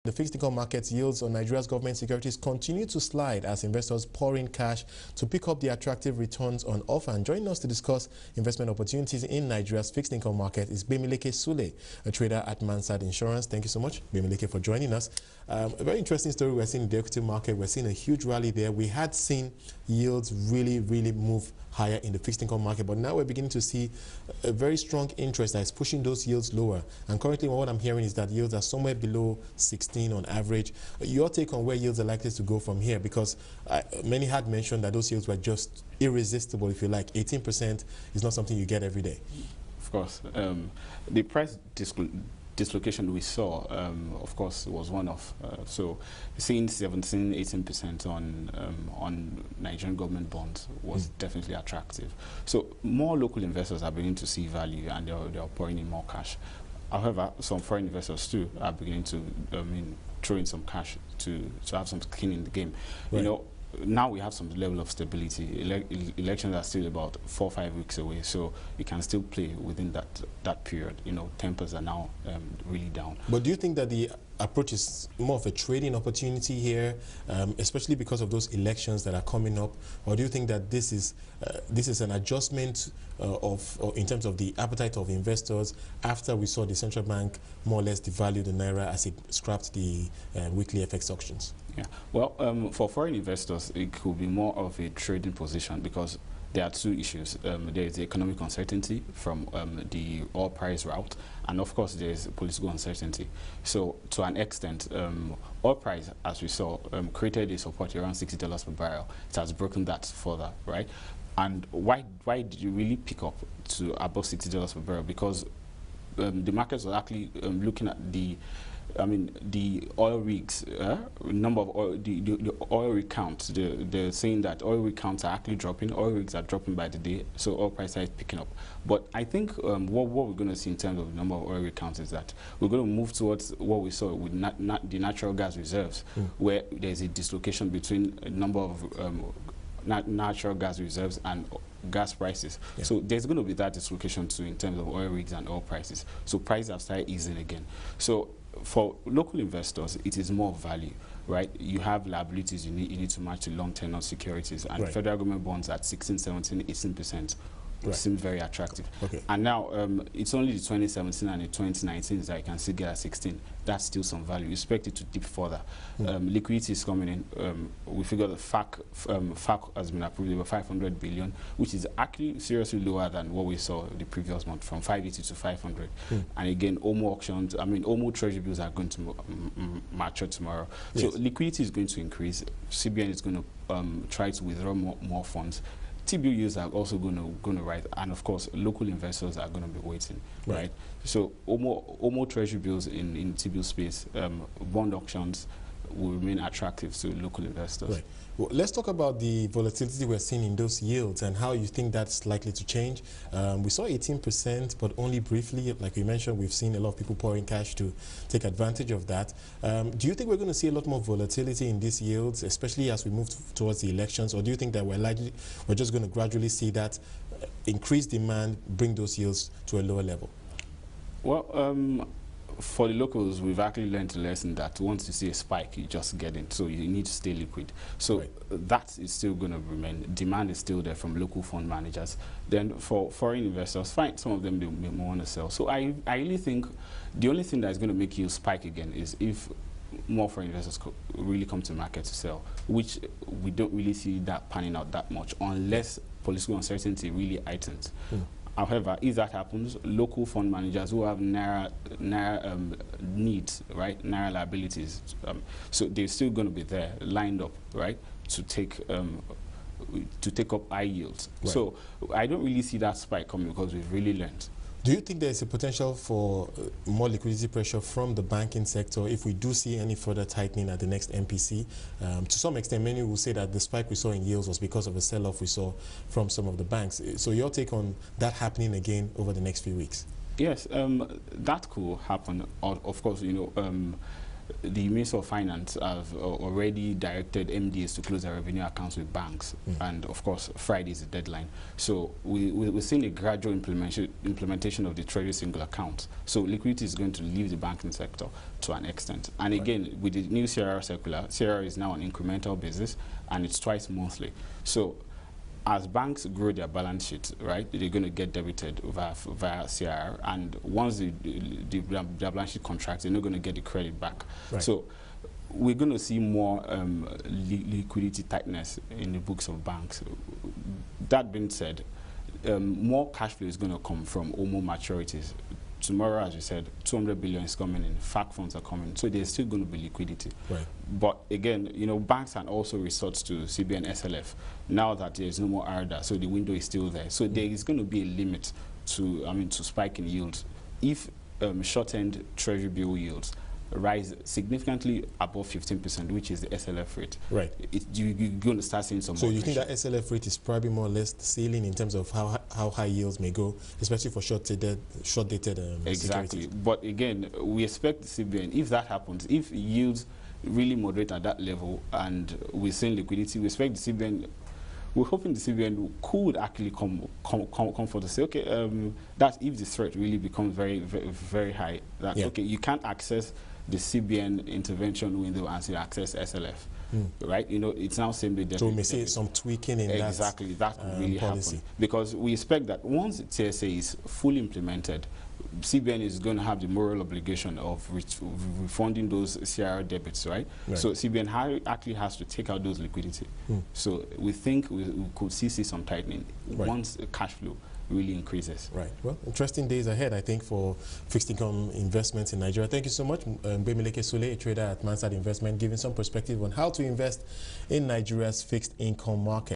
The fixed income market yields on Nigeria's government securities continue to slide as investors pour in cash to pick up the attractive returns on offer. And joining us to discuss investment opportunities in Nigeria's fixed income market is Gbemileke Sule, a trader at Mansard Insurance. Thank you so much, Gbemileke, for joining us. A very interesting story we're seeing in the equity market. We're seeing a huge rally there. We had seen yields really move higher in the fixed income market, but now we're beginning to see a very strong interest that is pushing those yields lower. And currently what I'm hearing is that yields are somewhere below 16 on average. Your take on where yields are likely to go from here, because many had mentioned that those yields were just irresistible, if you like. 18% is not something you get every day. Of course. The price dislocation we saw, of course, was one-off. So seeing 17–18% on Nigerian government bonds was definitely attractive. So more local investors are beginning to see value, and they're pouring in more cash. However, some foreign investors too are beginning to throw in some cash to have some skin in the game. Right. You know, now we have some level of stability. Elections are still about 4 or 5 weeks away, so you can still play within that period. You know, tempers are now really down. But do you think that the approach is more of a trading opportunity here, especially because of those elections that are coming up, or do you think that this is an adjustment in terms of the appetite of investors after we saw the central bank more or less devalue the naira as it scrapped the weekly FX auctions? Yeah, well, for foreign investors, it could be more of a trading position because there are two issues. There is the economic uncertainty from the oil price route, and of course there is political uncertainty. So to an extent, oil price, as we saw, created a support around $60 per barrel. It has broken that further, right? And why did you really pick up to above $60 per barrel? Because the markets are actually looking at the oil rigs, number of oil, the oil rig count. They're saying that oil rig counts are actually dropping. Oil rigs are dropping by the day, so oil price is picking up. But I think what we're going to see in terms of the number of oil rig counts is that we're going to move towards what we saw with the natural gas reserves, where there's a dislocation between a number of natural gas reserves and gas prices. Yeah. So there's going to be that dislocation too in terms of oil rigs and oil prices. So prices have started easing again. So for local investors, it is more value, right? You have liabilities you need to match to long-term securities, and right. Federal government bonds at 16, 17, 18%. Right. Seems very attractive. Okay. And now it's only the 2017 and the 2019 that you can still get at 16. That's still some value. You expect it to dip further. Liquidity is coming in. We figure the FAC has been approved over 500 billion, which is actually seriously lower than what we saw the previous month, from 580 to 500. And again, OMO auctions, OMO treasury bills are going to mature tomorrow. Yes. So liquidity is going to increase. CBN is going to try to withdraw more funds. TBUs are also going to rise, and of course, local investors are going to be waiting, right? So, OMO treasury bills in TBU space, bond auctions will remain attractive to local investors. Right. Well, let's talk about the volatility we're seeing in those yields and how you think that's likely to change. We saw 18%, but only briefly. Like you mentioned, we've seen a lot of people pouring cash to take advantage of that. Do you think we're going to see a lot more volatility in these yields, especially as we move towards the elections, or do you think that we're just going to gradually see that increased demand bring those yields to a lower level? Well, for the locals, we've actually learned a lesson that once you see a spike, you just get in. So you need to stay liquid. So that is still going to remain. Demand is still there from local fund managers. Then for foreign investors, fine, some of them they may want to sell. So I really think the only thing that is going to make you spike again is if more foreign investors really come to the market to sell, which we don't really see that panning out that much unless political uncertainty really heightens. However, if that happens, local fund managers who have naira needs, right, naira liabilities, so they're still going to be there, lined up, right, to take up high yields. Right. So I don't really see that spike coming because we've really learned. Do you think there is a potential for more liquidity pressure from the banking sector if we do see any further tightening at the next MPC? To some extent, many will say that the spike we saw in yields was because of a sell-off we saw from some of the banks. So your take on that happening again over the next few weeks? Yes, that could happen. Of course, you know, the Minister of Finance have already directed MDAs to close their revenue accounts with banks, and of course Friday is the deadline. So we're seeing a gradual implementation of the Treasury single account. So liquidity is going to leave the banking sector to an extent. And again, with the new CRR circular, CRR is now on incremental basis, and it's twice monthly. So as banks grow their balance sheet, right, they're going to get debited via CRR, and once the balance sheet contracts, they're not going to get the credit back. Right. So we're going to see more liquidity tightness in the books of banks. That being said, more cash flow is going to come from OMO maturities. Tomorrow, as you said, 200 billion is coming in, FAC funds are coming, so there's still going to be liquidity. Right. But again, you know, banks can also resort to CBN SLF now that there's no more ARDA, so the window is still there. So there is going to be a limit to, to spike in yields. If short-end Treasury bill yields rise significantly above 15%, which is the SLF rate. Right. You're going to start seeing some. So you think that SLF rate is probably more or less the ceiling in terms of how high yields may go, especially for short-dated exactly. securities. But again, we expect the CBN, if that happens, if yields really moderate at that level and we're seeing liquidity, we expect the CBN. We're hoping the CBN could actually come forward to say, okay, that if the threat really becomes very, very, very high, that okay, you can't access the CBN intervention window and still access SLF, right? You know, it's now same day. So we may see some tweaking in that could really policy. happen, because we expect that once the TSA is fully implemented, CBN is going to have the moral obligation of refunding those CRR debits, right? So CBN actually has to take out those liquidity. So we think we could see some tightening once cash flow really increases. Right. Well, interesting days ahead, I think, for fixed income investments in Nigeria. Thank you so much, Gbemileke Sule, a trader at Mansard Investment, giving some perspective on how to invest in Nigeria's fixed income market.